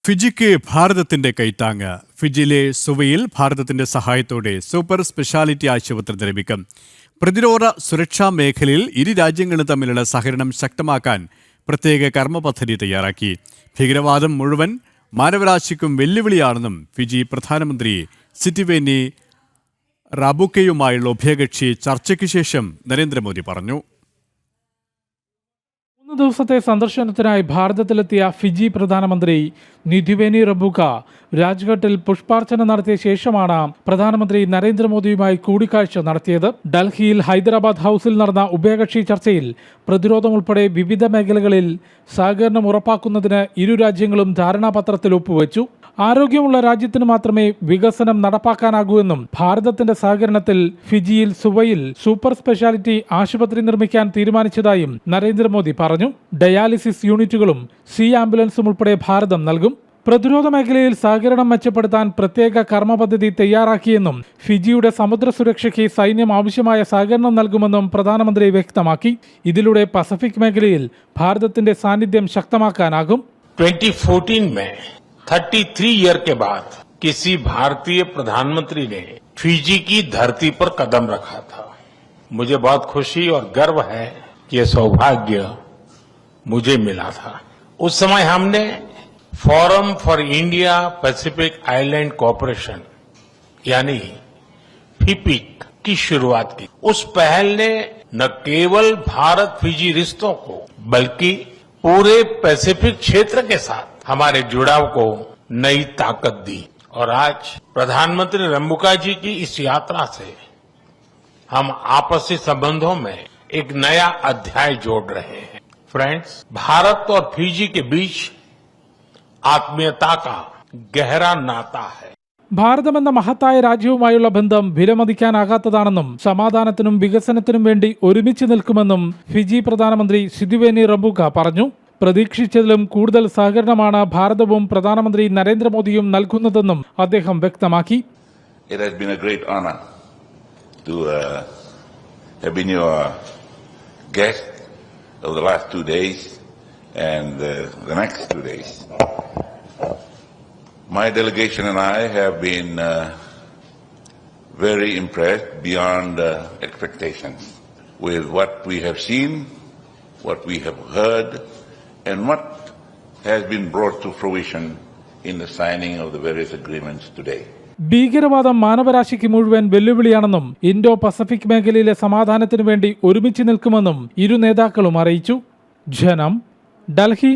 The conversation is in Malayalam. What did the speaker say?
ഫിജിക്ക് ഭാരതത്തിന്റെ കൈത്താങ്ങ്. ഫിജിയിലെ സുവയിൽ ഭാരതത്തിന്റെ സഹായത്തോടെ സൂപ്പർ സ്പെഷ്യാലിറ്റി ആശുപത്രി നിർമ്മിക്കും. പ്രതിരോധ സുരക്ഷാ മേഖലയിൽ ഇരു രാജ്യങ്ങളും തമ്മിലുള്ള സഹകരണം ശക്തമാക്കാൻ പ്രത്യേക കർമ്മ പദ്ധതി തയ്യാറാക്കി. ഭീകരവാദം മുഴുവൻ മാനവരാശിക്കും വെല്ലുവിളിയാണെന്നും ഫിജി പ്രധാനമന്ത്രി സിറ്റിവേനി റാബുക്കയുമായുള്ള ഉഭയകക്ഷി ചർച്ചയ്ക്ക് ശേഷം നരേന്ദ്രമോദി പറഞ്ഞു. 3 ദിവസത്തെ സന്ദർശനത്തിനായി ഭാരതത്തിലെത്തിയ ഫിജി പ്രധാനമന്ത്രി സിറ്റിവേനി റാബുക്ക രാജ്ഘട്ടിൽ പുഷ്പാർച്ചന നടത്തിയ ശേഷമാണ് പ്രധാനമന്ത്രി നരേന്ദ്രമോദിയുമായി കൂടിക്കാഴ്ച നടത്തിയത്. ഡൽഹിയിൽ ഹൈദരാബാദ് ഹൗസിൽ നടന്ന ഉഭയകക്ഷി ചർച്ചയിൽ പ്രതിരോധം ഉൾപ്പെടെ വിവിധ മേഖലകളിൽ സഹകരണം ഉറപ്പാക്കുന്നതിന് ഇരു രാജ്യങ്ങളും ധാരണാപത്രത്തിൽ ഒപ്പുവെച്ചു. ആരോഗ്യമുള്ള രാജ്യത്തിന് മാത്രമേ വികസനം നടപ്പാക്കാനാകൂ എന്നും ഭാരതത്തിന്റെ സഹകരണത്തിൽ ഫിജിയിൽ സുവയിൽ സൂപ്പർ സ്പെഷ്യാലിറ്റി ആശുപത്രി നിർമ്മിക്കാൻ തീരുമാനിച്ചതായും നരേന്ദ്രമോദി പറഞ്ഞു. ഡയാലിസിസ് യൂണിറ്റുകളും സി ആംബുലൻസും ഉൾപ്പെടെ ഭാരതം നൽകും. പ്രതിരോധ മേഖലയിൽ സഹകരണം മെച്ചപ്പെടുത്താൻ പ്രത്യേക കർമ്മ പദ്ധതി തയ്യാറാക്കിയെന്നും ഫിജിയുടെ സമുദ്ര സുരക്ഷയ്ക്ക് സൈന്യം ആവശ്യമായ സഹകരണം നൽകുമെന്നും പ്രധാനമന്ത്രി വ്യക്തമാക്കി. ഇതിലൂടെ പസഫിക് മേഖലയിൽ ഭാരതത്തിന്റെ സാന്നിധ്യം ശക്തമാക്കാനാകും. 2014 में 33 ईयर के बाद किसी भारतीय प्रधानमंत्री ने फिजी की धरती पर कदम रखा था. मुझे बहुत खुशी और गर्व है कि यह सौभाग्य मुझे मिला था. उस समय हमने forum for India Pacific island cooperation यानी फिपिक की शुरुआत की. उस पहल ने न केवल भारत फिजी रिश्तों को बल्कि पूरे पैसिफिक क्षेत्र के साथ हमारे जुड़ाव को नई ताकत दी. और आज प्रधानमंत्री റാബുക്ക जी की इस यात्रा से हम आपसी संबंधों में एक नया अध्याय जोड़ रहे हैं. फ्रेंड्स, भारत और फिजी के बीच ആത്മീയത का गहरा नाता है. ഭാരതമെന്ന മഹത്തായ രാജ്യവുമായുള്ള ബന്ധം വിലമതിക്കാനാകാത്തതാണെന്നും സമാധാനത്തിനും വികസനത്തിനും വേണ്ടി ഒരുമിച്ച് നിൽക്കുമെന്നും ഫിജി പ്രധാനമന്ത്രി സിറ്റിവേനി റാബുക്ക പറഞ്ഞു. പ്രതീക്ഷിച്ചതിലും കൂടുതൽ സഹകരണമാണ് ഭാരതവും പ്രധാനമന്ത്രി നരേന്ദ്രമോദിയും നൽകുന്നതെന്നും അദ്ദേഹം വ്യക്തമാക്കി. It has been a great honor to have been your guest over the last 2 days and the next 2 days. My delegation and I have been very impressed beyond expectations with what we have seen, what we have heard, and what has been brought to fruition in the signing of the various agreements today. ഭീകരവാദം മാനവരാശിക്ക് മുഴുവൻ വെല്ലുവിളിയാണെന്നും ഇൻഡോ പസഫിക് മേഖലയിലെ സമാധാനത്തിനു വേണ്ടി ഒരുമിച്ച് നിൽക്കുമെന്നും ഇരു നേതാക്കളും അറിയിച്ചു. ജനം, ഡൽഹി.